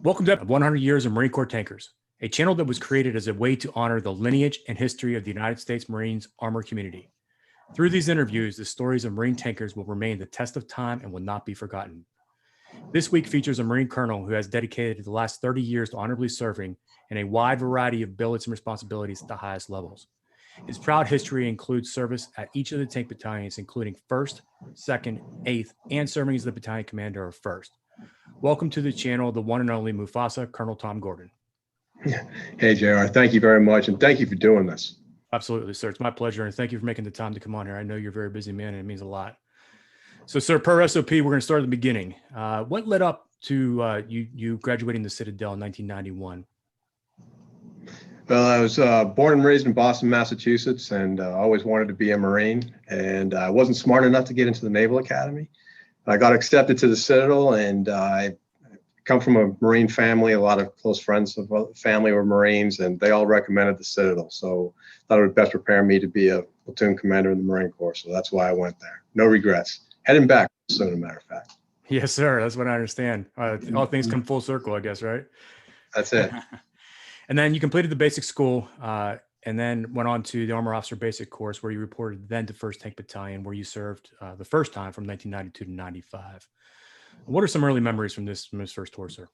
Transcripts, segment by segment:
Welcome to 100 Years of Marine Corps Tankers, a channel that was created as a way to honor the lineage and history of the United States Marines armor community. Through these interviews, the stories of Marine tankers will remain the test of time and will not be forgotten. This week features a Marine colonel who has dedicated the last 30 years to honorably serving in a wide variety of billets and responsibilities at the highest levels. His proud history includes service at each of the tank battalions, including 1st, 2nd, 8th, and serving as the battalion commander of 1st. Welcome to the channel, the one and only Mufasa, Colonel Tom Gordon. Hey, JR, thank you very much, and thank you for doing this. Absolutely, sir. It's my pleasure, and thank you for making the time to come on here. I know you're a very busy man, and it means a lot. So, sir, per SOP, we're going to start at the beginning. What led up to you graduating the Citadel in 1991? Well, I was born and raised in Boston, Massachusetts, and always wanted to be a Marine, and I wasn't smart enough to get into the Naval Academy. I got accepted to the Citadel, and I come from a Marine family. A lot of close friends of the family were Marines, and they all recommended the Citadel. So I thought it would best prepare me to be a platoon commander in the Marine Corps. So that's why I went there. No regrets. Heading back, as a matter of fact. Yes, sir. That's what I understand. All things come full circle, I guess, right? That's it. And then you completed the basic school and then went on to the Armor Officer Basic course, where you reported then to 1st Tank Battalion, where you served the first time from 1992 to 95. What are some early memories from this first tour, sir?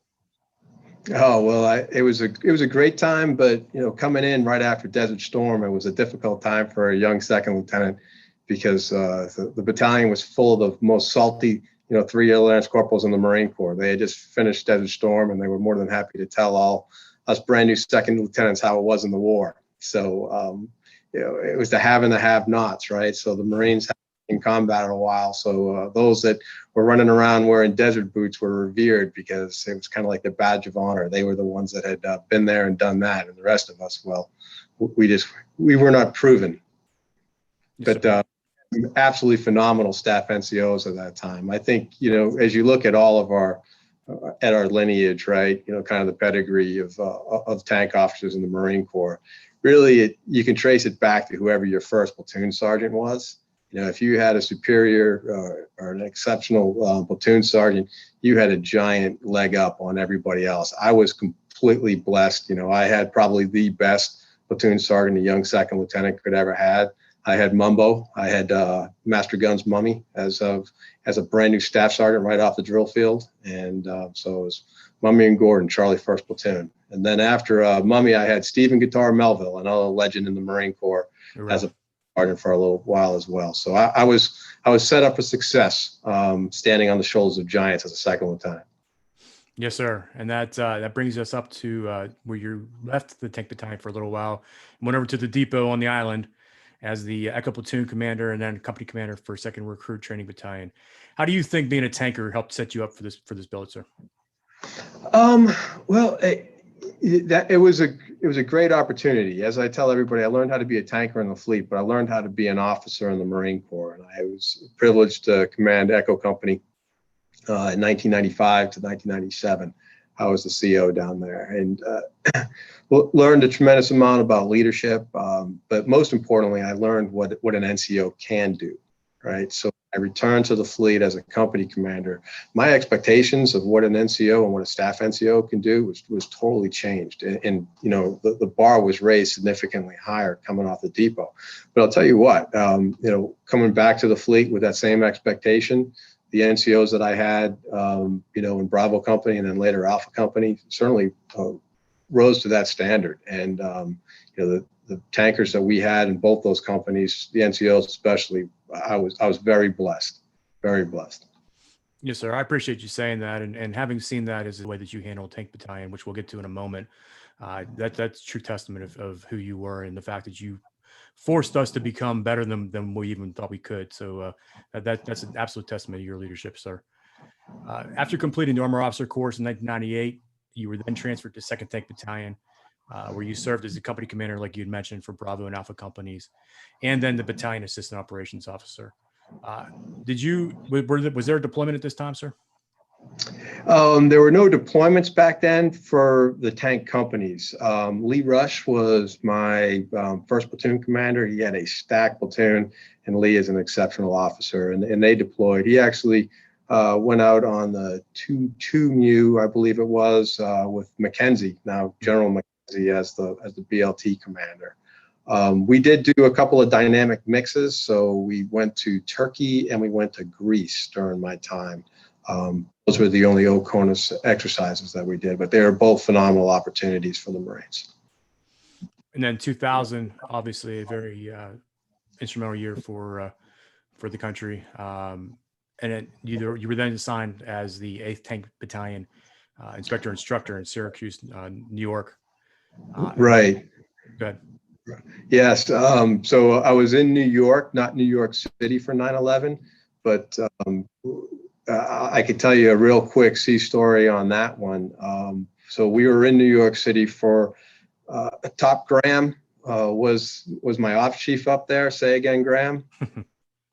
Oh, well, it was a great time, but coming in right after Desert Storm, it was a difficult time for a young second lieutenant because the battalion was full of the most salty, 3-year Lance Corporals in the Marine Corps. They had just finished Desert Storm, and they were more than happy to tell all us brand new second lieutenants how it was in the war. So, it was the have and the have-nots, right? So the Marines had been in combat a while. So those that were running around wearing desert boots were revered because it was kind of like the badge of honor. They were the ones that had been there and done that. And the rest of us, well, we were not proven. But absolutely phenomenal staff NCOs at that time. I think, as you look at all of our lineage, right, kind of the pedigree of tank officers in the Marine Corps, really, you can trace it back to whoever your first platoon sergeant was. If you had a superior or an exceptional platoon sergeant, you had a giant leg up on everybody else. I was completely blessed. I had probably the best platoon sergeant a young second lieutenant could ever had. I had Mumbo. I had Master Guns Mummy as a brand new staff sergeant right off the drill field. And so it was Mummy and Gordon, Charlie 1st Platoon. And then after Mummy, I had Stephen Guitar Melville, another legend in the Marine Corps, right, as a sergeant for a little while as well. So I was set up for success, standing on the shoulders of giants as a second lieutenant. Yes, sir. And that brings us up to where you left the tank battalion for a little while, went over to the depot on the island as the Echo Platoon Commander and then Company Commander for 2nd Recruit Training Battalion. How do you think being a tanker helped set you up for this billet, sir? Well, it was a great opportunity. As I tell everybody, I learned how to be a tanker in the fleet, but I learned how to be an officer in the Marine Corps. And I was privileged to command Echo Company in 1995 to 1997. I was the CO down there, and learned a tremendous amount about leadership. But most importantly, I learned what an NCO can do, right? So I returned to the fleet as a company commander. My expectations of what an NCO and what a staff NCO can do was totally changed. And the bar was raised significantly higher coming off the depot. But I'll tell you what, coming back to the fleet with that same expectation, the NCOs that I had, in Bravo Company and then later Alpha Company certainly rose to that standard. And, the tankers that we had in both those companies, the NCOs especially, I was very blessed, very blessed. Yes, sir. I appreciate you saying that. And having seen that as the way that you handle Tank Battalion, which we'll get to in a moment, that's true testament of who you were and the fact that you forced us to become better than we even thought we could. So that's an absolute testament to your leadership, sir. After completing the Armor Officer course in 1998, you were then transferred to 2nd Tank Battalion, where you served as the company commander, like you had mentioned, for Bravo and Alpha companies, and then the Battalion Assistant Operations Officer. Was there a deployment at this time, sir? There were no deployments back then for the tank companies. Lee Rush was my 1st platoon commander. He had a stacked platoon, and Lee is an exceptional officer, and they deployed. He actually went out on the 2 Mu, I believe it was, with Mackenzie, now General Mackenzie as the BLT commander. We did do a couple of dynamic mixes. So we went to Turkey and we went to Greece during my time. Those were the only OCONUS exercises that we did, but they were both phenomenal opportunities for the Marines. And then 2000, obviously a very instrumental year for the country. And then you were then assigned as the 8th Tank Battalion Inspector Instructor in Syracuse, New York. Right. Good. Yes. So I was in New York, not New York City for 9/11, but I could tell you a real quick sea story on that one. So we were in New York City for Top Graham was my ops chief up there. Say again, Graham.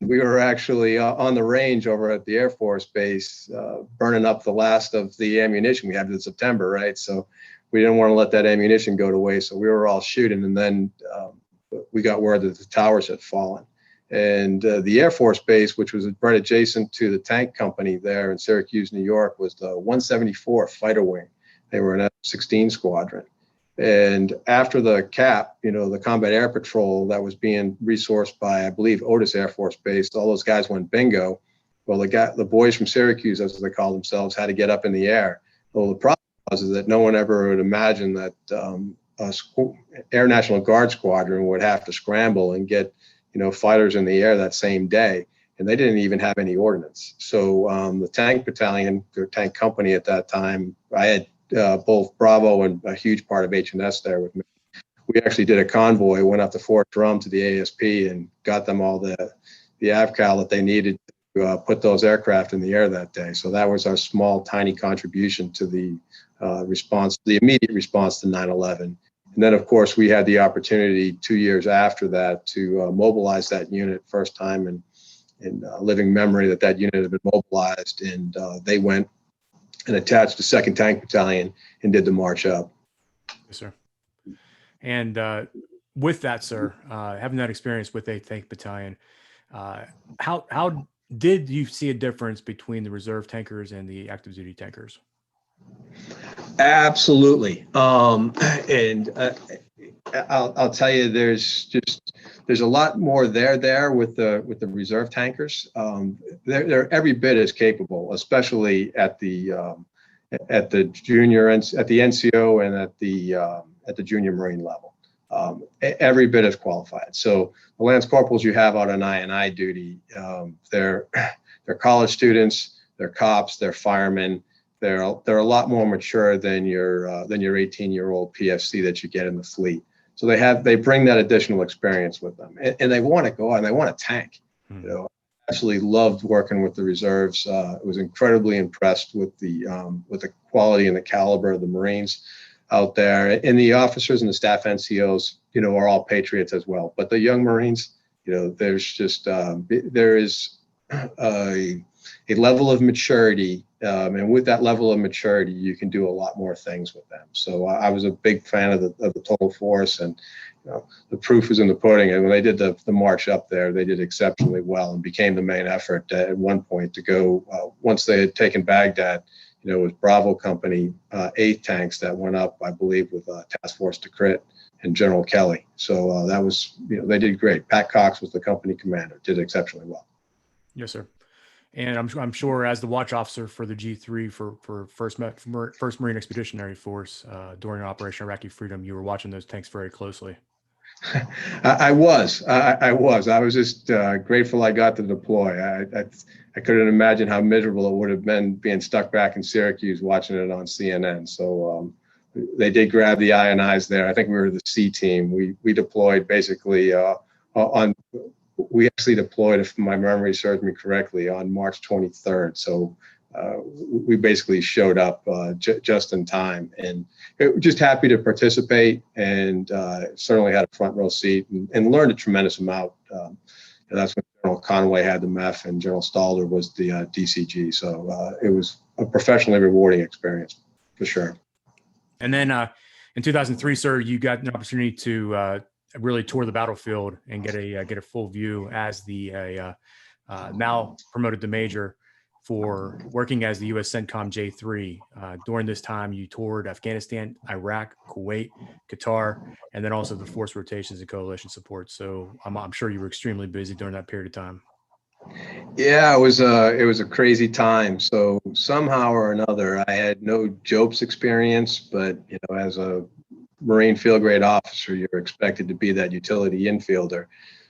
We were actually on the range over at the Air Force Base, burning up the last of the ammunition we had in September, right? So we didn't want to let that ammunition go to waste. So we were all shooting, and then we got word that the towers had fallen. And the Air Force Base, which was right adjacent to the tank company there in Syracuse, New York, was the 174th Fighter Wing. They were an F-16 squadron. And after the CAP, the Combat Air Patrol that was being resourced by, I believe, Otis Air Force Base, all those guys went bingo. Well, the boys from Syracuse, as they call themselves, had to get up in the air. Well, the problem was that no one ever would imagine that Air National Guard squadron would have to scramble and get, fighters in the air that same day. And they didn't even have any ordnance. So the tank battalion, or tank company at that time, I had both Bravo and a huge part of H&S there with me. We actually did a convoy, went up to Fort Drum to the ASP and got them all the AVCAL that they needed to put those aircraft in the air that day. So that was our small, tiny contribution to the the immediate response to 9/11. And then, of course, we had the opportunity 2 years after that to mobilize that unit, first time in living memory that unit had been mobilized, and they went and attached the 2nd Tank Battalion and did the march up. Yes, sir. And with that, sir, having that experience with 8th Tank Battalion, how did you see a difference between the reserve tankers and the active duty tankers? Absolutely. And I'll tell you, there's a lot more there with the reserve tankers. They're every bit as capable, especially at the junior and at the NCO and at the junior Marine level. Every bit as qualified. So the Lance Corporals you have out on I&I duty, they're college students, they're cops, they're firemen. They're a lot more mature than your 18-year-old PFC that you get in the fleet. So they bring that additional experience with them, and they want to go out and they want to tank. I absolutely loved working with the reserves. I was incredibly impressed with the quality and the caliber of the Marines out there, and the officers and the staff NCOs, are all patriots as well. But the young Marines, there's just there is a level of maturity, and with that level of maturity, you can do a lot more things with them. So I was a big fan of the total force, and the proof is in the pudding. And when they did the march up there, they did exceptionally well and became the main effort at one point to go. Once they had taken Baghdad, it was Bravo Company 8 tanks that went up, I believe, with Task Force Decrit and General Kelly. So that was, they did great. Pat Cox was the company commander, did exceptionally well. Yes, sir. And I'm sure as the watch officer for the G3 for First Marine Expeditionary Force during Operation Iraqi Freedom, you were watching those tanks very closely. I was just grateful I got to deploy. I couldn't imagine how miserable it would have been being stuck back in Syracuse watching it on CNN. So they did grab the I&Is there. I think we were the C team. We deployed basically we actually deployed, if my memory serves me correctly, on March 23rd. So we basically showed up just in time, and just happy to participate, and certainly had a front row seat and learned a tremendous amount. And that's when General Conway had the MEF and General Stalder was the DCG. So it was a professionally rewarding experience for sure. And then in 2003, sir, you got an opportunity to really tour the battlefield and get a full view as the now promoted to major for working as the U.S. CENTCOM J3. During this time, you toured Afghanistan, Iraq, Kuwait, Qatar, and then also the force rotations and coalition support. So I'm sure you were extremely busy during that period of time. Yeah, it was a crazy time. So somehow or another, I had no JOPS experience, but as a Marine field grade officer, you're expected to be that utility infielder.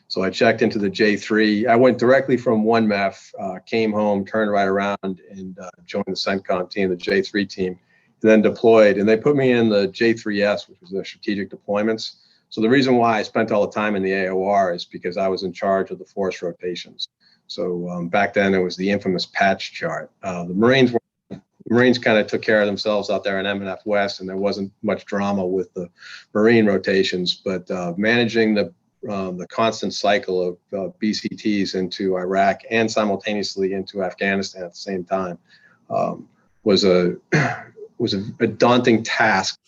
So I checked into the J3. I went directly from 1MEF, came home, turned right around, and joined the CENTCOM team, the J3 team, then deployed. And they put me in the J3S, which was their strategic deployments. So the reason why I spent all the time in the AOR is because I was in charge of the force rotations. So back then it was the infamous patch chart. The Marines kind of took care of themselves out there in M&F West, and there wasn't much drama with the Marine rotations. But managing the constant cycle of BCTs into Iraq and simultaneously into Afghanistan at the same time was a daunting task.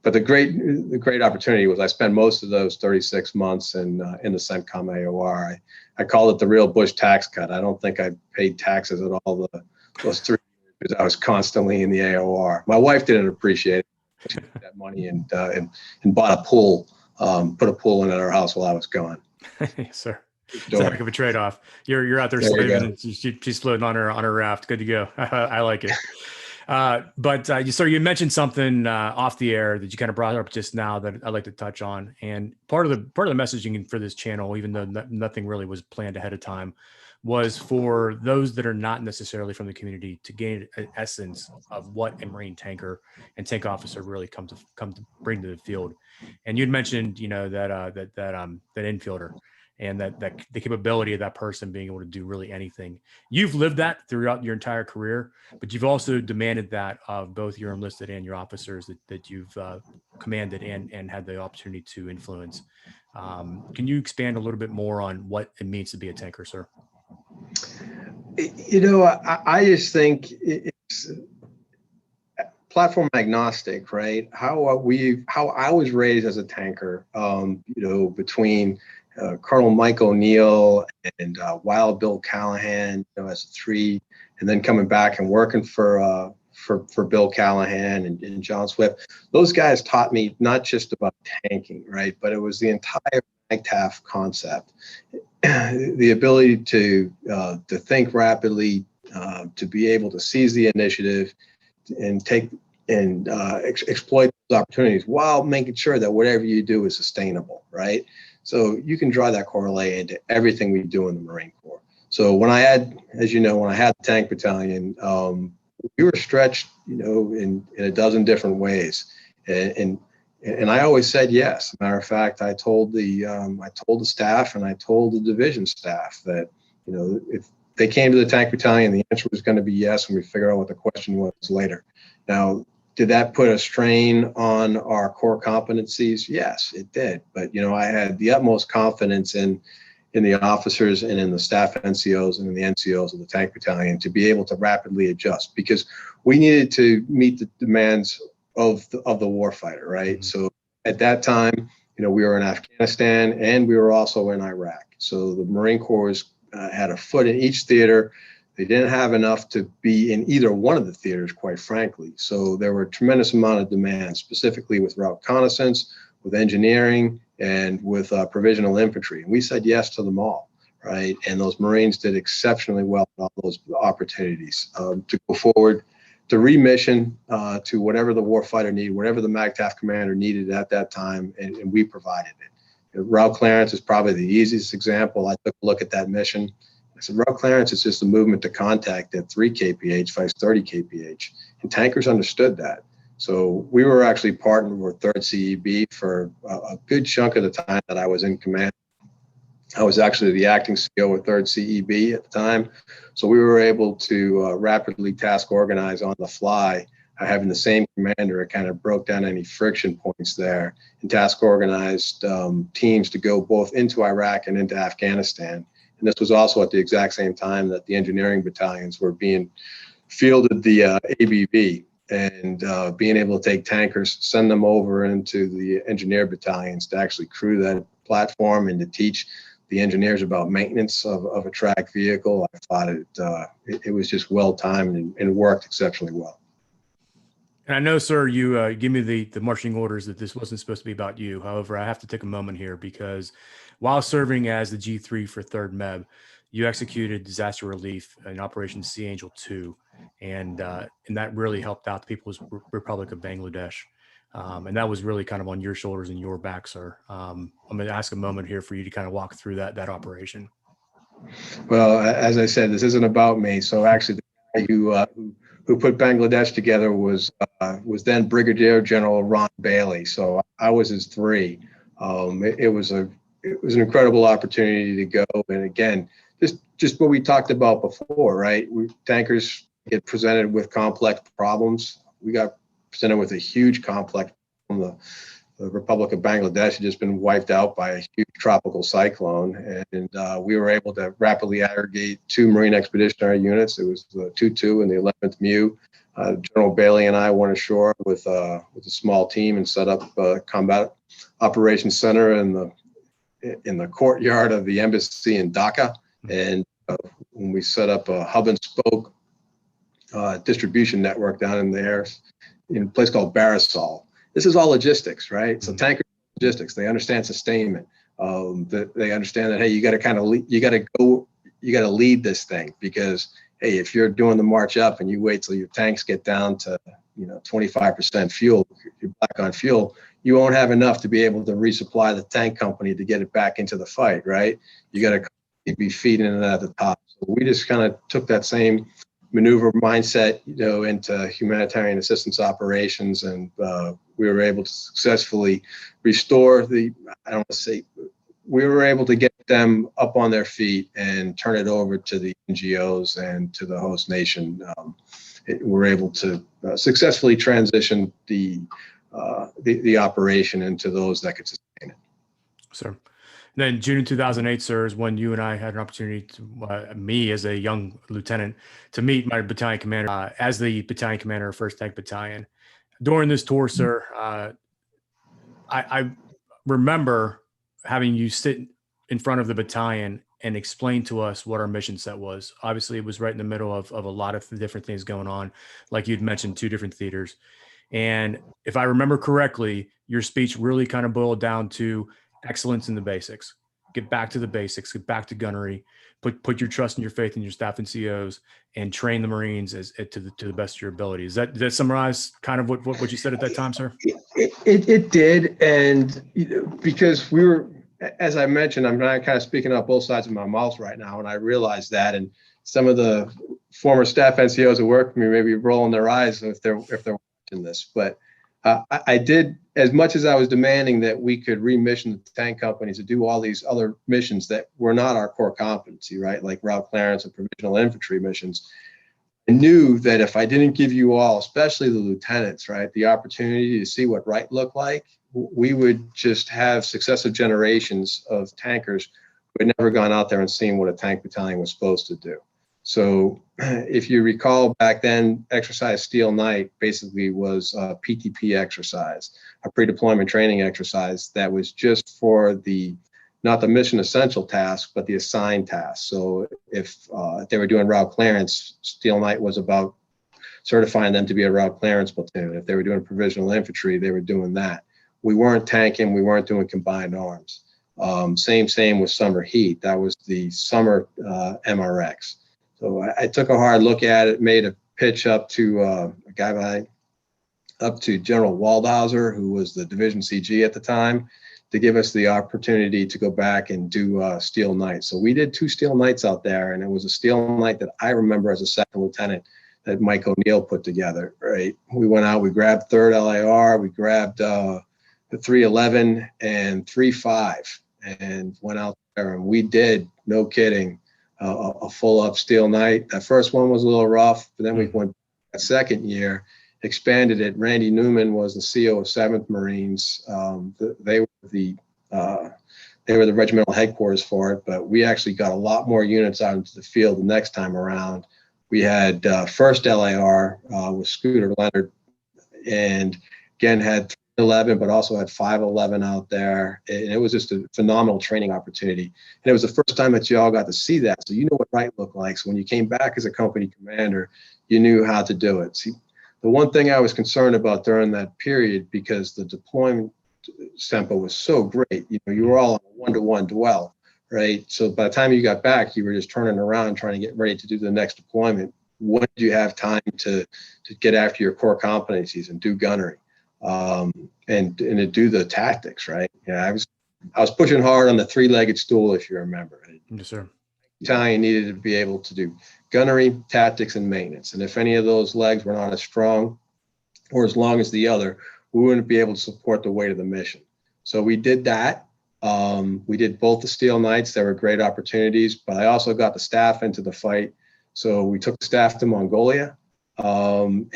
But the great opportunity was I spent most of those 36 months in the CENTCOM AOR. I call it the real Bush tax cut. I don't think I paid taxes at all those 3 years because I was constantly in the AOR. My wife didn't appreciate it. She took that money and bought a pool. Put a pool in at our house while I was gone. Yes, sir. It's a heck of a trade-off. You're out there slaving, and she's floating on her raft. Good to go. I like it. So you mentioned something off the air that you kind of brought up just now that I'd like to touch on. And part of the messaging for this channel, even though nothing really was planned ahead of time, was for those that are not necessarily from the community to gain an essence of what a Marine tanker and tank officer really come to bring to the field. And you'd mentioned, that infielder and that the capability of that person being able to do really anything. You've lived that throughout your entire career, but you've also demanded that of both your enlisted and your officers that you've commanded and had the opportunity to influence. Can you expand a little bit more on what it means to be a tanker, sir? I just think it's platform agnostic, right? How I was raised as a tanker, between Colonel Mike O'Neill and Wild Bill Callahan, as a 3, and then coming back and working for Bill Callahan and John Swift. Those guys taught me not just about tanking, right, but it was the entire MAGTF concept, the ability to think rapidly, to be able to seize the initiative and exploit those opportunities while making sure that whatever you do is sustainable, right? So you can draw that correlate to everything we do in the Marine Corps. So when I had the Tank Battalion, we were stretched, in a dozen different ways, and I always said yes. Matter of fact, I told the staff and I told the division staff that, if they came to the Tank Battalion, the answer was going to be yes, and we figure out what the question was later. Now, did that put a strain on our core competencies? Yes, it did. But, I had the utmost confidence in the officers and in the staff NCOs and in the NCOs of the Tank Battalion to be able to rapidly adjust, because we needed to meet the demands of the warfighter, right? Mm-hmm. So at that time, we were in Afghanistan and we were also in Iraq. So the Marine Corps had a foot in each theater. They didn't have enough to be in either one of the theaters, quite frankly. So there were a tremendous amount of demand, specifically with route reconnaissance, with engineering, and with provisional infantry. And we said yes to them all, right? And those Marines did exceptionally well in all those opportunities to go forward, to remission, to whatever the warfighter needed, whatever the MAGTF commander needed at that time, and we provided it. Route clearance is probably the easiest example. I took a look at that mission. I said, route clearance is just a movement to contact at 3 kph, vice 30 kph. And tankers understood that. So we were actually partnered with 3rd CEB for a good chunk of the time that I was in command. I was actually the acting CO with 3rd CEB at the time. So we were able to rapidly task organize on the fly, having the same commander. It kind of broke down any friction points there, and task organized teams to go both into Iraq and into Afghanistan. And this was also at the exact same time that the engineering battalions were being fielded the ABV, and being able to take tankers, send them over into the engineer battalions to actually crew that platform and to teach the engineers about maintenance of a track vehicle. I thought it was just well timed and worked exceptionally well. And I know, sir, you give me the marching orders that this wasn't supposed to be about you. However, I have to take a moment here because while serving as the G3 for 3rd MEB, you executed disaster relief in Operation Sea Angel 2, and that really helped out the People's Republic of Bangladesh. And that was really kind of on your shoulders and your back, sir. I'm going to ask a moment here for you to kind of walk through that operation. Well, as I said, this isn't about me. So actually, the guy who put Bangladesh together was then Brigadier General Ron Bailey. So I was his 3. It was an incredible opportunity to go. And again, just what we talked about before, right? Tankers get presented with complex problems. We got presented with a huge complex problem. The Republic of Bangladesh had just been wiped out by a huge tropical cyclone, and we were able to rapidly aggregate 2 Marine Expeditionary Units. It was the 2-2 and the 11th MEU. General Bailey and I went ashore with a small team and set up a combat operations center in the courtyard of the embassy in Dhaka. And when we set up a hub and spoke distribution network down in there in a place called Barisal. This is all logistics, right? So tankers logistics. They understand sustainment. They understand that, hey, you got to lead this thing, because hey, if you're doing the march up and you wait till your tanks get down to 25% fuel, you're back on fuel, you won't have enough to be able to resupply the tank company to get it back into the fight, right? You got to be feeding it at the top. So we just kind of took that same maneuver mindset, into humanitarian assistance operations, and we were able to successfully restore we were able to get them up on their feet and turn it over to the NGOs and to the host nation. We're able to successfully transition the operation into those that could sustain it. Sir. Then June 2008, sir, is when you and I had an opportunity to, me as a young lieutenant, to meet my battalion commander as the battalion commander of 1st Tank Battalion. During this tour, sir, I remember having you sit in front of the battalion and explain to us what our mission set was. Obviously, it was right in the middle of a lot of different things going on. Like you'd mentioned, 2 different theaters. And if I remember correctly, your speech really kind of boiled down to excellence in the basics. Get back to the basics, get back to gunnery, put your trust and your faith in your staff and COs, and train the Marines to the best of your ability. Does that summarize kind of what you said at that time, sir? It did. And because we were, as I mentioned, I'm not kind of speaking out both sides of my mouth right now, and I realize that. And some of the former staff NCOs who work for me may be rolling their eyes if they're watching this. But I did, as much as I was demanding that we could remission the tank companies to do all these other missions that were not our core competency, right? Like route clearance and provisional infantry missions. I knew that if I didn't give you all, especially the lieutenants, right, the opportunity to see what right looked like, we would just have successive generations of tankers who had never gone out there and seen what a tank battalion was supposed to do. So if you recall back then, exercise Steel Night basically was a PTP exercise, a pre-deployment training exercise that was just for not the mission essential task, but the assigned task. So if they were doing route clearance, Steel Night was about certifying them to be a route clearance platoon. If they were doing provisional infantry, they were doing that. We weren't tanking, we weren't doing combined arms. Same with summer heat. That was the summer MRX. So I took a hard look at it, made a pitch up to General Waldhauser, who was the division CG at the time, to give us the opportunity to go back and do Steel Night. So we did 2 Steel Nights out there, and it was a Steel Night that I remember as a 2nd lieutenant that Mike O'Neill put together, right? We went out, we grabbed 3rd LAR, we grabbed the 311 and 3.5 and went out there, and we did, no kidding, a full up Steel Night. That first one was a little rough, but then we went that second year, expanded it. Randy Newman was the CO of 7th Marines. They were the regimental headquarters for it, but we actually got a lot more units out into the field the next time around. We had 1st LAR with Scooter Leonard, and again had 11, but also had 511 out there. And it was just a phenomenal training opportunity. And it was the first time that you all got to see that. So you know what right looked like. So when you came back as a company commander, you knew how to do it. See, the one thing I was concerned about during that period, because the deployment tempo was so great, you know, you were all on a one-to-one dwell, right? So by the time you got back, you were just turning around, trying to get ready to do the next deployment. When did you have time to get after your core competencies and do gunnery? And to do the tactics, right? Yeah, I was pushing hard on the three-legged stool, if you remember. Yes, sir. Battalion needed to be able to do gunnery, tactics, and maintenance. And if any of those legs were not as strong or as long as the other, we wouldn't be able to support the weight of the mission. So we did that. We did both the Steel Knights. There were great opportunities, but I also got the staff into the fight. So we took the staff to Mongolia. As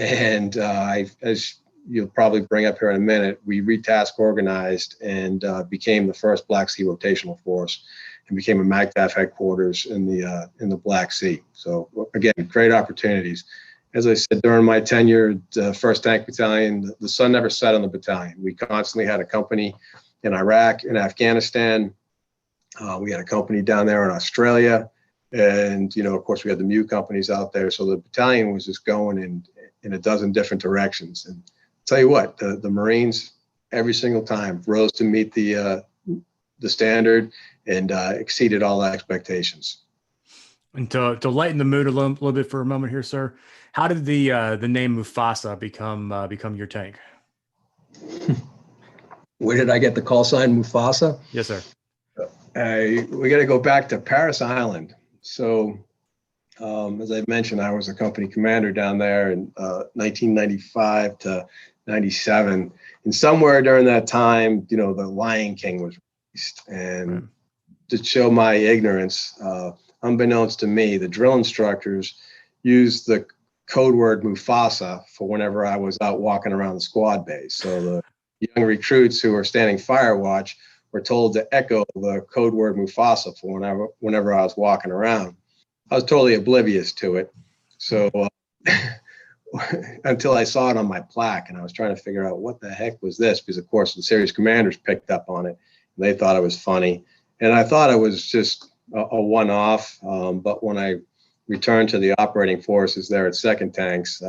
you'll probably bring up here in a minute, we retask organized and became the first Black Sea rotational force and became a MAGTF headquarters in the Black Sea. So again, great opportunities. As I said, during my tenure, the 1st Tank Battalion, the sun never set on the battalion. We constantly had a company in Iraq, in Afghanistan. We had a company down there in Australia. And, you know, of course, we had the MU companies out there. So the battalion was just going in a dozen different directions. And I'll tell you what, the Marines, every single time, rose to meet the standard and exceeded all expectations. And to lighten the mood a little bit for a moment here, sir, how did the name Mufasa become your tank? Where did I get the call sign Mufasa? Yes, sir. We got to go back to Paris Island. So, as I mentioned, I was a company commander down there in 1995 to 97. And somewhere during that time, you know, the Lion King was released. And to show my ignorance, unbeknownst to me, the drill instructors used the code word Mufasa for whenever I was out walking around the squad base. So the young recruits who were standing fire watch were told to echo the code word Mufasa for whenever I was walking around. I was totally oblivious to it. So until I saw it on my plaque, and I was trying to figure out what the heck was this, because of course the series commanders picked up on it and they thought it was funny. And I thought it was just a one-off. But when I returned to the operating forces there at 2nd Tanks,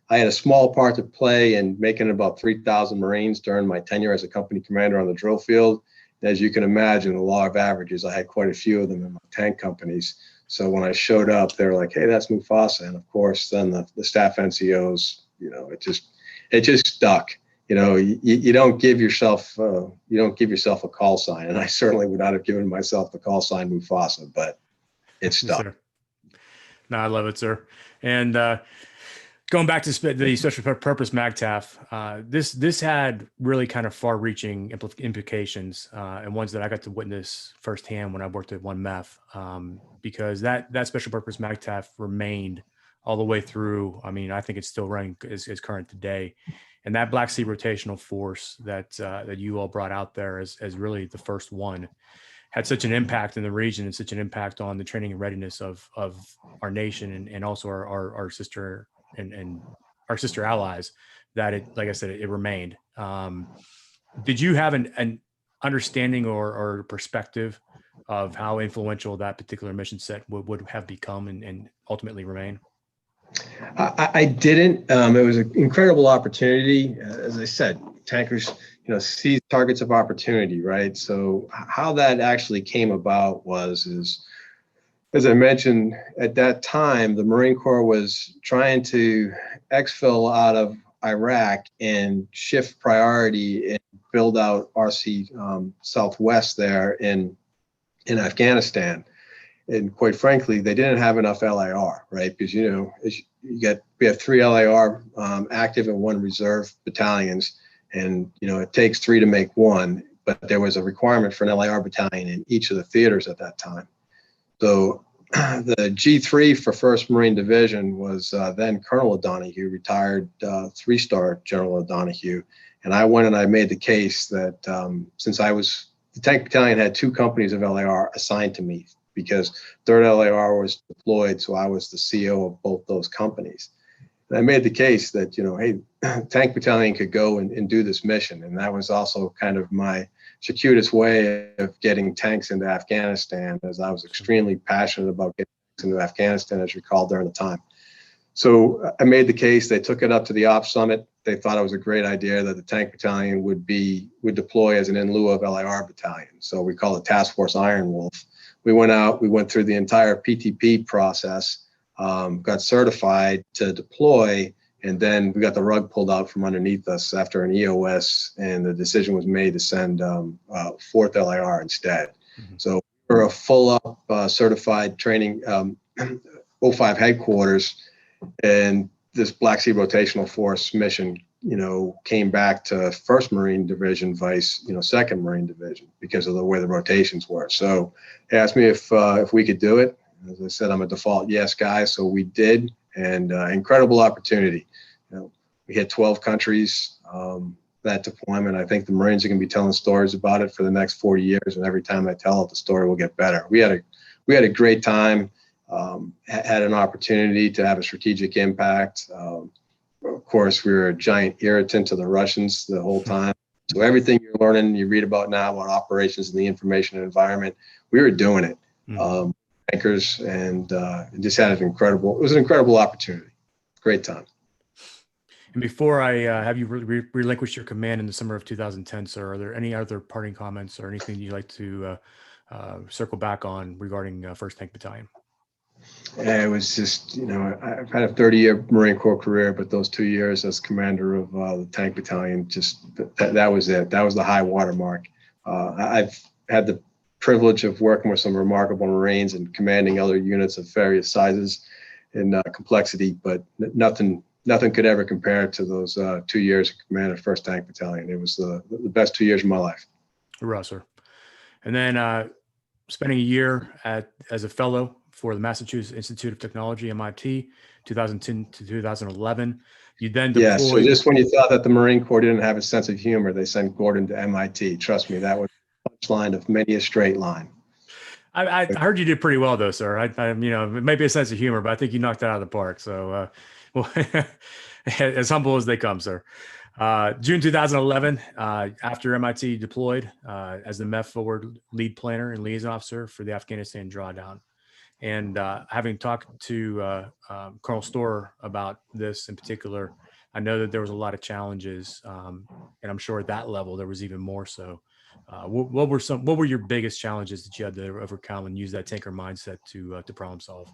I had a small part to play in making about 3,000 Marines during my tenure as a company commander on the drill field. As you can imagine, the law of averages, I had quite a few of them in my tank companies. So when I showed up, they were like, "Hey, that's Mufasa." And of course, then the staff NCOs, you know, it just stuck. You know, you don't give yourself a call sign, and I certainly would not have given myself the call sign Mufasa, but it stuck. Yes, no, I love it, sir. And going back to the special purpose MAGTF, this had really kind of far-reaching implications, and ones that I got to witness firsthand when I worked at 1MEF, because that special purpose MAGTF remained all the way through. I mean, I think it's still running is current today. And that Black Sea rotational force that you all brought out there as really the first one had such an impact in the region and such an impact on the training and readiness of our nation and also our sister and our sister allies, that it, like I said, it remained. Did you have an understanding or perspective of how influential that particular mission set would have become and ultimately remain? I didn't. It was an incredible opportunity. As I said, tankers, you know, seize targets of opportunity, right? So how that actually came about is, as I mentioned, at that time, the Marine Corps was trying to exfil out of Iraq and shift priority and build out RC Southwest there in Afghanistan. And quite frankly, they didn't have enough LIR, right? Because, you know, we have 3 LIR active and 1 reserve battalions. And, you know, it takes 3 to make 1, but there was a requirement for an LIR battalion in each of the theaters at that time. So the G3 for 1st Marine Division was then Colonel O'Donoghue, retired 3-star General O'Donoghue. And I went and I made the case that since the Tank Battalion had 2 companies of LIR assigned to me, because 3rd LIR was deployed, so I was the CO of both those companies. And I made the case that, hey, Tank Battalion could go and do this mission. And that was also kind of my circuitous way of getting tanks into Afghanistan, as I was extremely passionate about getting tanks into Afghanistan, as you recall, during the time. So I made the case. They took it up to the Ops Summit. They thought it was a great idea that the Tank Battalion would deploy as an in lieu of LIR battalion. So we call it Task Force Iron Wolf. We went out, we went through the entire PTP process, got certified to deploy, and then we got the rug pulled out from underneath us after an EOS, and the decision was made to send 4th LIR instead. Mm-hmm. So we're a full up certified training 05 headquarters, and this Black Sea Rotational Force mission, came back to 1st Marine Division vice, 2nd Marine Division because of the way the rotations were. So they asked me if we could do it. As I said, I'm a default yes guy, so we did, and incredible opportunity. We hit 12 countries that deployment. I think the Marines are going to be telling stories about it for the next 40 years, and every time I tell it, the story will get better. We had a great time. Had an opportunity to have a strategic impact. Of course, we were a giant irritant to the Russians the whole time. So everything you're learning, you read about now about operations in the information environment, we were doing it. Tankers, and just had it was an incredible opportunity. Great time. And before I have you relinquish your command in the summer of 2010, sir, are there any other parting comments or anything you'd like to circle back on regarding 1st Tank Battalion? It was just, I've had a 30-year Marine Corps career, but those 2 years as commander of the Tank Battalion, just that was it. That was the high water mark. I've had the privilege of working with some remarkable Marines and commanding other units of various sizes and complexity, but nothing could ever compare to those 2 years of command of 1st Tank Battalion. It was the best 2 years of my life. Hurrah, sir. And then spending a year as a fellow for the Massachusetts Institute of Technology, MIT, 2010 to 2011. You then deployed. Yeah, so just when you thought that the Marine Corps didn't have a sense of humor, they sent Gordon to MIT. Trust me, that was the punchline of many a straight line. I heard you did pretty well, though, sir. It might be a sense of humor, but I think you knocked it out of the park. So, as humble as they come, sir. June 2011, after MIT deployed as the MEF Forward Lead Planner and Liaison Officer for the Afghanistan drawdown. And having talked to Colonel Storer about this in particular, I know that there was a lot of challenges, and I'm sure at that level there was even more so. What were your biggest challenges that you had to overcome and use that tanker mindset to problem solve?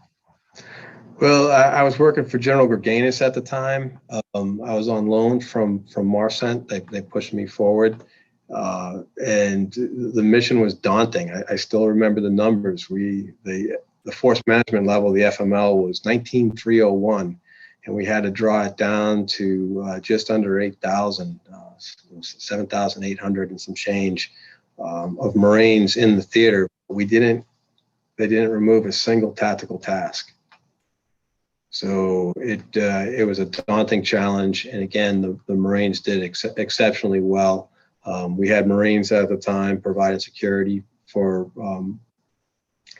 Well, I was working for General Gurganis at the time. I was on loan from Marcent. They pushed me forward, and the mission was daunting. I still remember the numbers. The force management level, the FML, was 19,301, and we had to draw it down to just under 8,000, 7,800 and some change of Marines in the theater. They didn't remove a single tactical task. So it was a daunting challenge, and again, the Marines did exceptionally well. We had Marines at the time providing security for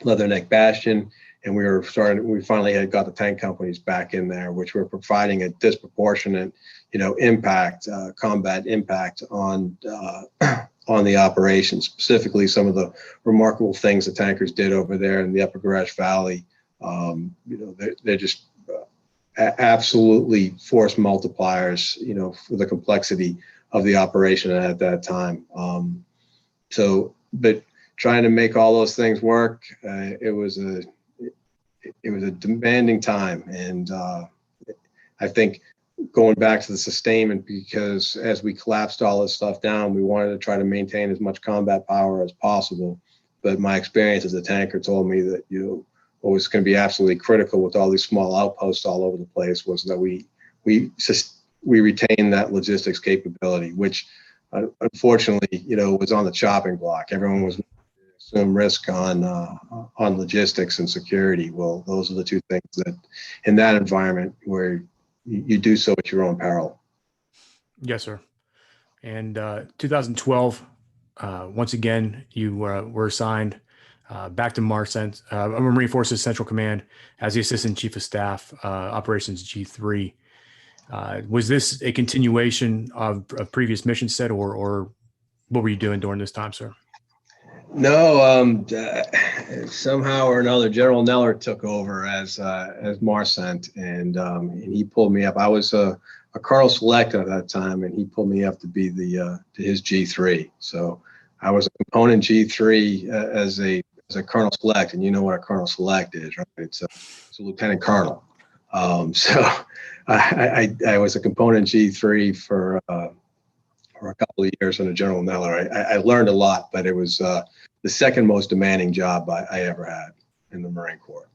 Leatherneck Bastion, and we finally had got the tank companies back in there, which were providing a disproportionate, impact, combat impact on the operation. Specifically, some of the remarkable things the tankers did over there in the Upper Garash Valley. They're just absolutely force multipliers, for the complexity of the operation at that time. But trying to make all those things work, it was a demanding time, and I think going back to the sustainment, because as we collapsed all this stuff down, we wanted to try to maintain as much combat power as possible. But my experience as a tanker told me that what was going to be absolutely critical with all these small outposts all over the place was that we retain that logistics capability, which unfortunately, was on the chopping block. Everyone was assume risk on logistics and security. Well, those are the two things that in that environment where you do so at your own peril. Yes, sir. And 2012, once again, you were assigned back to Marine Forces Central Command as the Assistant Chief of Staff, Operations G3. Was this a continuation of a previous mission set, or what were you doing during this time, sir? No, somehow or another, General Neller took over as Marcent, and he pulled me up. I was a Colonel Select at that time, and he pulled me up to be to his G3. So I was a component G3 as a Colonel Select, and you know what a Colonel Select is, right? It's a Lieutenant Colonel. So I was a component G3 for a couple of years under General Neller. I learned a lot, but it was the second most demanding job I ever had in the Marine Corps.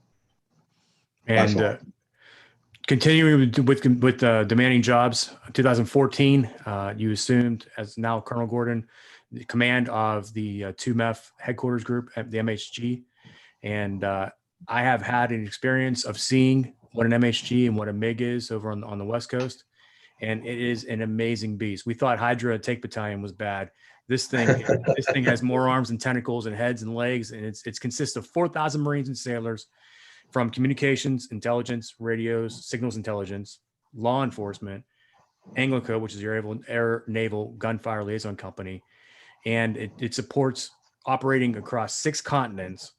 And continuing with demanding jobs, 2014, you assumed, as now Colonel Gordon, the command of the 2MEF headquarters group at the MHG. And I have had an experience of seeing what an MHG and what a MiG is over on the West Coast. And it is an amazing beast. We thought Hydra Tank Battalion was bad. This thing has more arms and tentacles and heads and legs, and it consists of 4,000 Marines and sailors from communications, intelligence, radios, signals intelligence, law enforcement, Anglica, which is your air naval gunfire liaison company, and it supports operating across 6 continents.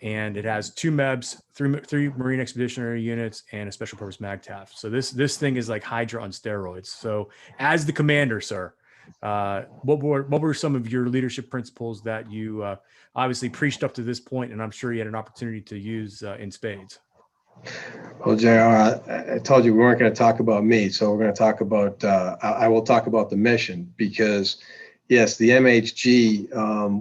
And it has 2 MEBs, 3 Marine Expeditionary Units, and a Special Purpose MAGTF. So this thing is like Hydra on steroids. So as the commander, sir, what were some of your leadership principles that you obviously preached up to this point, and I'm sure you had an opportunity to use in spades? Well, JR, I told you we weren't going to talk about me, so we're going to talk about, I will talk about the mission, because yes, the MHG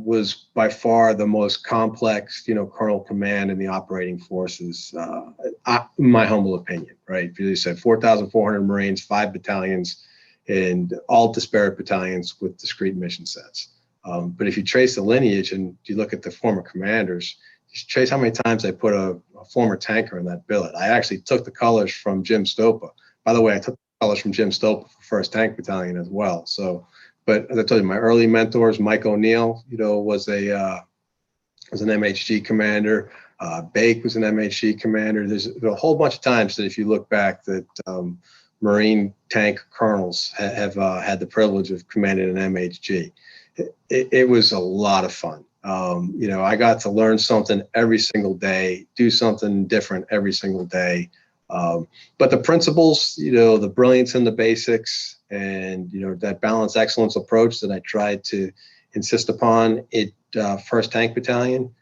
was by far the most complex, Colonel Command in the operating forces, in my humble opinion, right? You said 4,400 Marines, 5 battalions, and all disparate battalions with discrete mission sets. But if you trace the lineage and you look at the former commanders, you trace how many times I put a former tanker in that billet. I actually took the colors from Jim Stopa. By the way, I took the colors from Jim Stopa for 1st Tank Battalion as well. So, but as I told you, my early mentors, Mike O'Neill, was an MHG commander. Bake was an MHG commander. There's a whole bunch of times that if you look back that Marine tank colonels have had the privilege of commanding an MHG. It was a lot of fun. I got to learn something every single day, do something different every single day. But the principles, the brilliance in the basics, and that balanced excellence approach that I tried to insist upon at 1st Tank Battalion,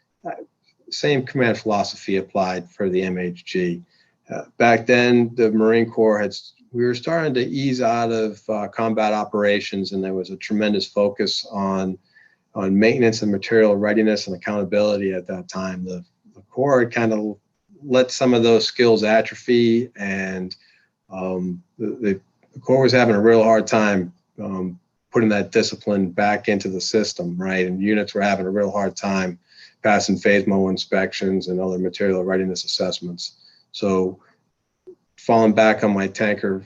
same command philosophy applied for the MHG. Back then, the Marine Corps we were starting to ease out of combat operations, and there was a tremendous focus on maintenance and material readiness and accountability at that time. The Corps had kind of let some of those skills atrophy, and the Corps was having a real hard time putting that discipline back into the system, right? And units were having a real hard time passing phasmo inspections and other material readiness assessments. So, falling back on my tanker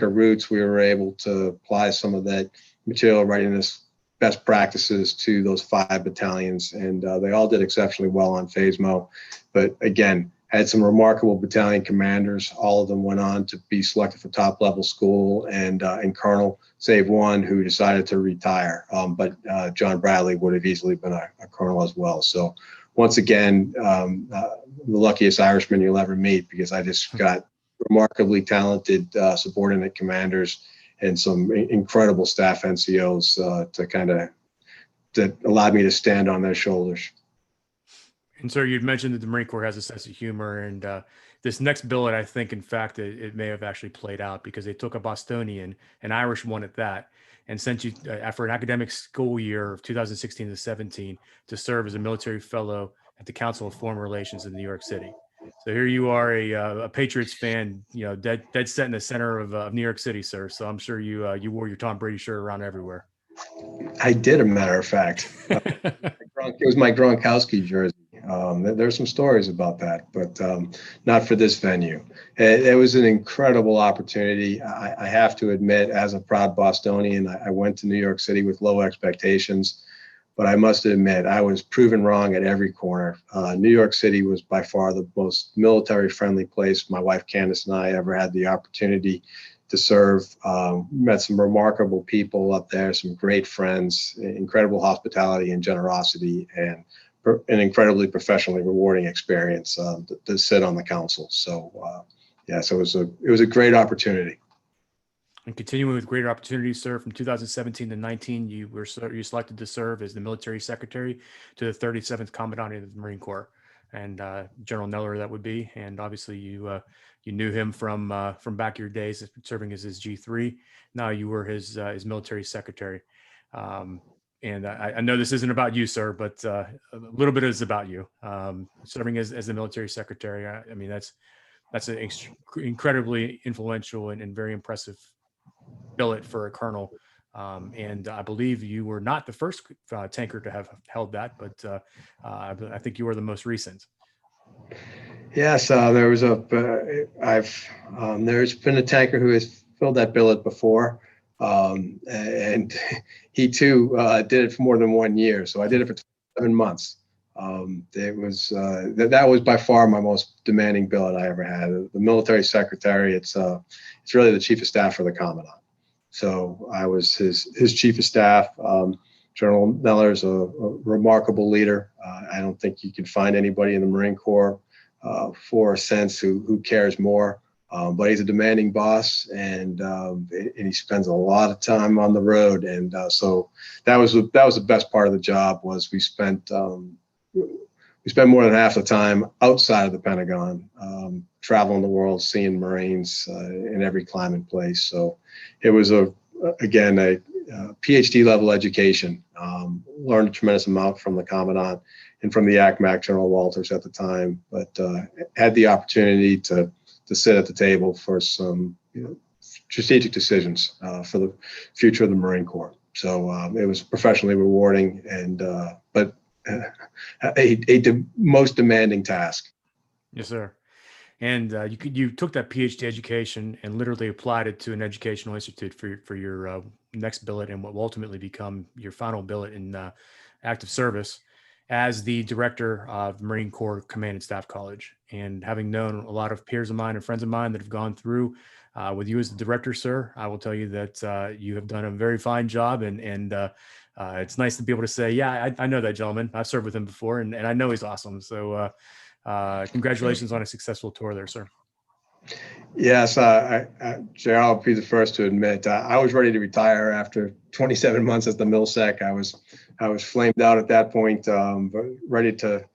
roots, we were able to apply some of that material readiness best practices to those 5 battalions, and they all did exceptionally well on phasmo. But again, had some remarkable battalion commanders. All of them went on to be selected for top level school, and Colonel, save one who decided to retire. But John Bradley would have easily been a colonel as well. So once again, the luckiest Irishman you'll ever meet, because I just got remarkably talented subordinate commanders and some incredible staff NCOs that allowed me to stand on their shoulders. And sir, you'd mentioned that the Marine Corps has a sense of humor, and this next billet, I think, in fact, it may have actually played out, because they took a Bostonian, an Irish one at that, and sent you after an academic school year of 2016 to 17 to serve as a military fellow at the Council of Foreign Relations in New York City. So here you are, a Patriots fan, dead set in the center of New York City, sir. So I'm sure you wore your Tom Brady shirt around everywhere. I did, a matter of fact. It was my Gronkowski jersey. There's some stories about that, but not for this venue. It was an incredible opportunity. I have to admit, as a proud Bostonian, I went to New York City with low expectations. but I must admit, I was proven wrong at every corner. New York City was by far the most military-friendly place my wife Candace and I ever had the opportunity to serve. Met some remarkable people up there, some great friends, incredible hospitality and generosity, and an incredibly professionally rewarding experience to sit on the council. So, so it was a great opportunity. And continuing with greater opportunities, sir, from 2017 to 19, you selected to serve as the military secretary to the 37th Commandant of the Marine Corps, and General Neller that would be. And obviously, you knew him from back your days serving as his G3. Now you were his military secretary. And I know this isn't about you, sir, but a little bit is about you. Serving as the military secretary, I mean that's an incredibly influential and very impressive billet for a colonel. And I believe you were not the first tanker to have held that, but I think you were the most recent. Yes, there's been a tanker who has filled that billet before, and he too did it for more than 1 year. So I did it for 7 months. It was that was by far my most demanding billet I ever had. The military secretary, it's really the chief of staff for the commandant. So I was his chief of staff. General Neller's a remarkable leader. I don't think you can find anybody in the Marine Corps for a sense who cares more. But he's a demanding boss, and he spends a lot of time on the road. And so that was the best part of the job. Was we spent more than half the time outside of the Pentagon, traveling the world, seeing Marines in every climate place. So it was again a PhD level education. Learned a tremendous amount from the Commandant and from the ACMAC, General Walters at the time, but had the opportunity to sit at the table for some strategic decisions for the future of the Marine Corps. So it was professionally rewarding, but a most demanding task. Yes, sir. And you took that PhD education and literally applied it to an educational institute for your next billet and what will ultimately become your final billet in active service as the director of Marine Corps Command and Staff College. And having known a lot of peers of mine and friends of mine that have gone through with you as the director, sir, I will tell you that you have done a very fine job. And it's nice to be able to say, yeah, I know that gentleman. I've served with him before, and I know he's awesome. So congratulations on a successful tour there, sir. Yes, Jay, I'll be the first to admit I was ready to retire after 27 months as the MilSec. I was flamed out at that point, but ready to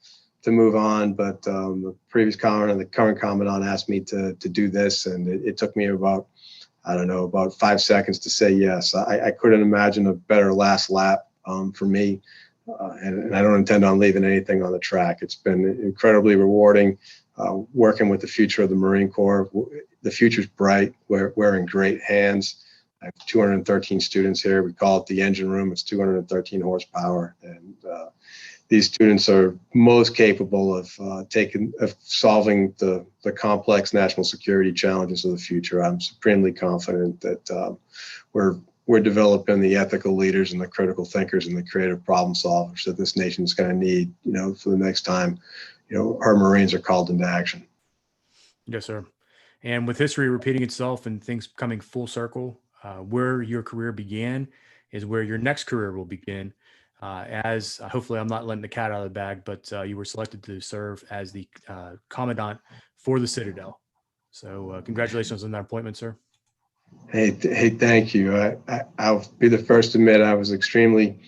move on. But the previous commandant and the current commandant asked me to do this, and it took me about 5 seconds to say yes. I couldn't imagine a better last lap for me. And I don't intend on leaving anything on the track. It's been incredibly rewarding working with the future of the Marine Corps. The future's bright. We're in great hands. I have 213 students here. We call it the engine room. It's 213 horsepower. And these students are most capable of solving the complex national security challenges of the future. I'm supremely confident that we're developing the ethical leaders and the critical thinkers and the creative problem solvers that this nation is going to need, for the next time, our Marines are called into action. Yes, sir. And with history repeating itself and things coming full circle, where your career began is where your next career will begin. As hopefully I'm not letting the cat out of the bag, but you were selected to serve as the commandant for the Citadel. So congratulations on that appointment, sir. Hey, thank you. I'll be the first to admit I was extremely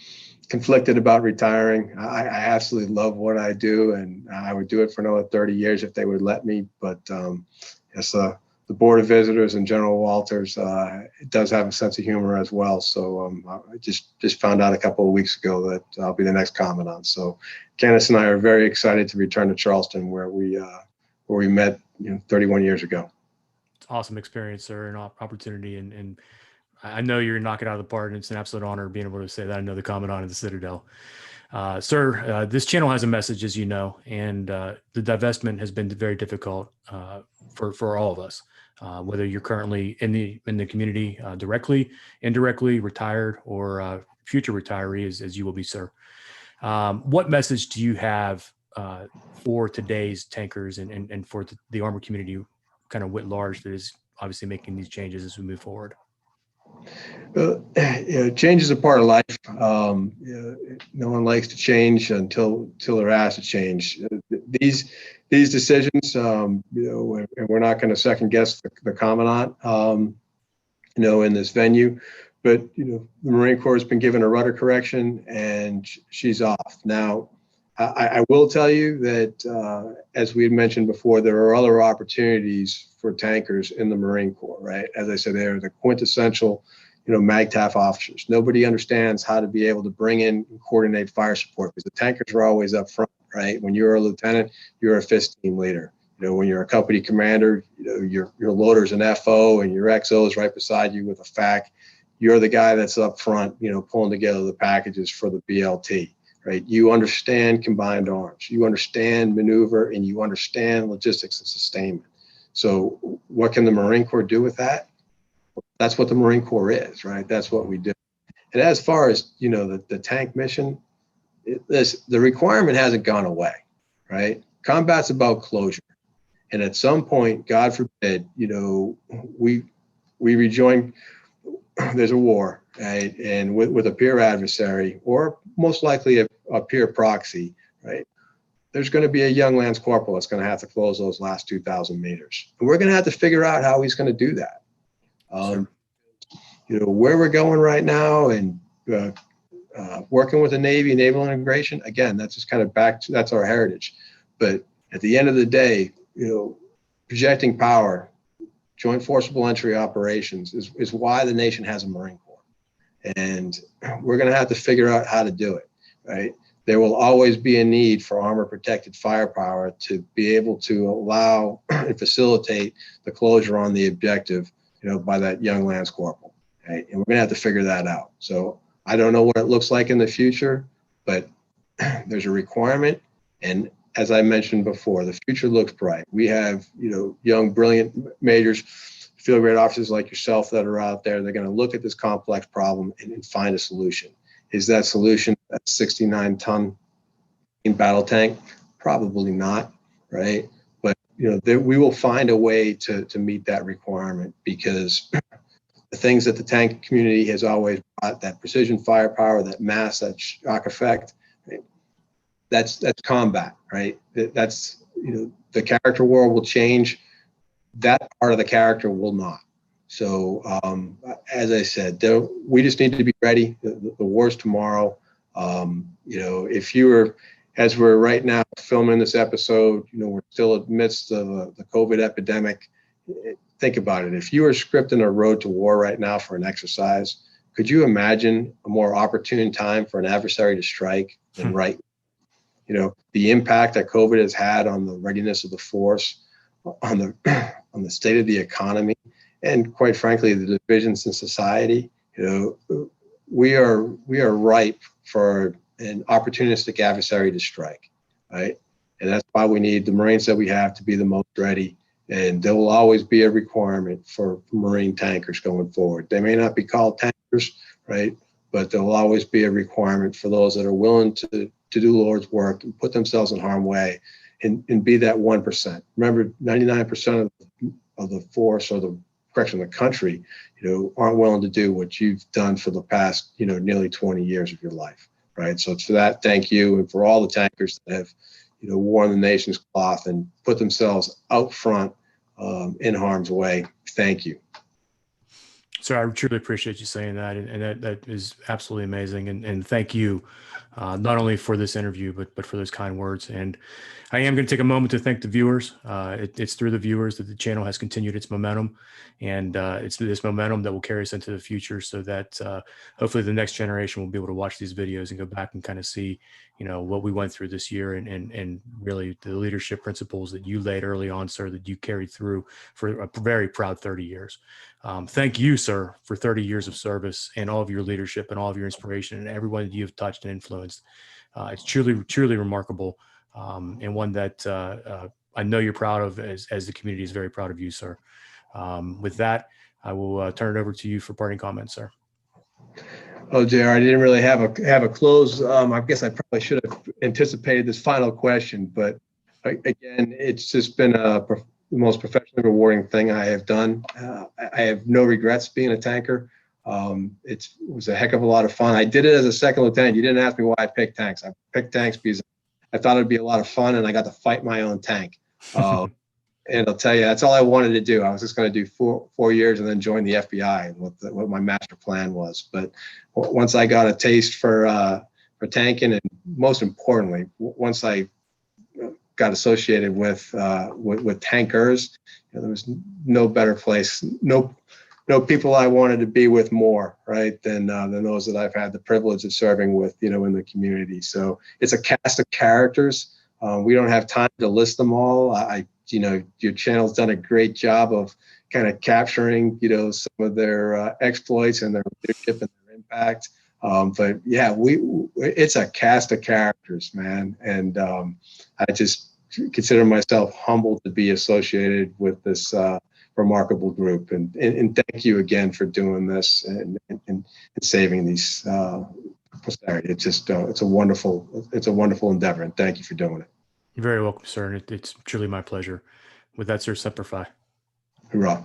conflicted about retiring. I absolutely love what I do, and I would do it for another 30 years if they would let me. But yes, the Board of Visitors and General Walters does have a sense of humor as well. So I just found out a couple of weeks ago that I'll be the next commandant. So Candace and I are very excited to return to Charleston, where we met 31 years ago. Awesome experience, sir, and opportunity, and I know you're knocking it out of the park, and it's an absolute honor being able to say that I know the commandant of the Citadel. Sir, this channel has a message, as you know, and the divestment has been very difficult for all of us, whether you're currently in the community directly, indirectly, retired, or future retiree, as you will be, sir. What message do you have for today's tankers and for the armor community kind of writ large that is obviously making these changes as we move forward? Change is a part of life. No one likes to change until they're asked to change. These decisions, and we're not going to second guess the commandant, in this venue. But the Marine Corps has been given a rudder correction, and she's off now. I will tell you that, as we had mentioned before, there are other opportunities for tankers in the Marine Corps, right? As I said, they're the quintessential, MAGTF officers. Nobody understands how to be able to bring in and coordinate fire support, because the tankers are always up front, right? When you're a lieutenant, you're a fifth team leader. When you're a company commander, your loader's an FO and your XO is right beside you with a FAC. You're the guy that's up front, pulling together the packages for the BLT. Right? You understand combined arms, you understand maneuver, and you understand logistics and sustainment. So what can the Marine Corps do with that? That's what the Marine Corps is, right? That's what we do. And as far as, the tank mission, the requirement hasn't gone away, right? Combat's about closure. And at some point, God forbid, we rejoin, there's a war, right? And with a peer adversary, or most likely a peer proxy, right? There's going to be a young lance corporal that's going to have to close those last 2,000 meters. And we're going to have to figure out how he's going to do that. Sure. Where we're going right now, and working with the Navy, naval integration, again, that's just kind of that's our heritage. But at the end of the day, projecting power, joint forcible entry operations is why the nation has a Marine Corps. And we're going to have to figure out how to do it, right? There will always be a need for armor protected firepower to be able to allow and facilitate the closure on the objective, by that young lance corporal, right? And we're going to have to figure that out. So I don't know what it looks like in the future, but there's a requirement. And as I mentioned before, the future looks bright. We have, young, brilliant majors, field grade officers like yourself that are out there. They're going to look at this complex problem and find a solution. Is that solution a 69-ton battle tank? Probably not, right? But we will find a way to meet that requirement, because the things that the tank community has always brought, that precision firepower, that mass, that shock effect, right? That's combat, right? That's the character war will change. That part of the character will not. So as I said, we just need to be ready. The war's tomorrow. If you were, as we're right now filming this episode, we're still in the midst of the COVID epidemic. Think about it. If you were scripting a road to war right now for an exercise, could you imagine a more opportune time for an adversary to strike than right? The impact that COVID has had on the readiness of the force, on the state of the economy, and quite frankly, the divisions in society. We are ripe for an opportunistic adversary to strike, right? And that's why we need the Marines that we have to be the most ready. And there will always be a requirement for Marine tankers going forward. They may not be called tankers, right? But there will always be a requirement for those that are willing to do Lord's work and put themselves in harm's way and be that 1%. Remember, 99% of the force, or the country, aren't willing to do what you've done for the past, nearly 20 years of your life, right? So for that, thank you. And for all the tankers that have, worn the nation's cloth and put themselves out front in harm's way, thank you. So I truly appreciate you saying that, and that is absolutely amazing. And thank you, not only for this interview, but for those kind words. And I am going to take a moment to thank the viewers. It's through the viewers that the channel has continued its momentum, and it's this momentum that will carry us into the future, so that hopefully the next generation will be able to watch these videos and go back and kind of see, what we went through this year, and really the leadership principles that you laid early on, sir, that you carried through for a very proud 30 years. Thank you, sir, for 30 years of service and all of your leadership and all of your inspiration and everyone that you've touched and influenced. It's truly, truly remarkable, and one that I know you're proud of, as the community is very proud of you, sir. With that, I will turn it over to you for parting comments, sir. Oh, JR, I didn't really have a close. I guess I probably should have anticipated this final question, but again, it's just been the most professionally rewarding thing I have done. I have no regrets being a tanker. It was a heck of a lot of fun. I did it as a second lieutenant. You didn't ask me why I picked tanks. I picked tanks because I thought it'd be a lot of fun, and I got to fight my own tank. And I'll tell you, that's all I wanted to do. I was just going to do 4 years and then join the FBI, what my master plan was. But once I got a taste for tanking, and most importantly, once I got associated with tankers, there was no better place, no people I wanted to be with more, right, than those that I've had the privilege of serving with, in the community. So it's a cast of characters. We don't have time to list them all. Your channel's done a great job of kind of capturing, some of their exploits and their leadership and their impact. But yeah, it's a cast of characters, man. And I just consider myself humbled to be associated with this remarkable group. And thank you again for doing this and saving these posterity. It's just it's a wonderful endeavor, and thank you for doing it. You're very welcome, sir. And it's truly my pleasure. With that, sir, semper fi. Hoorah.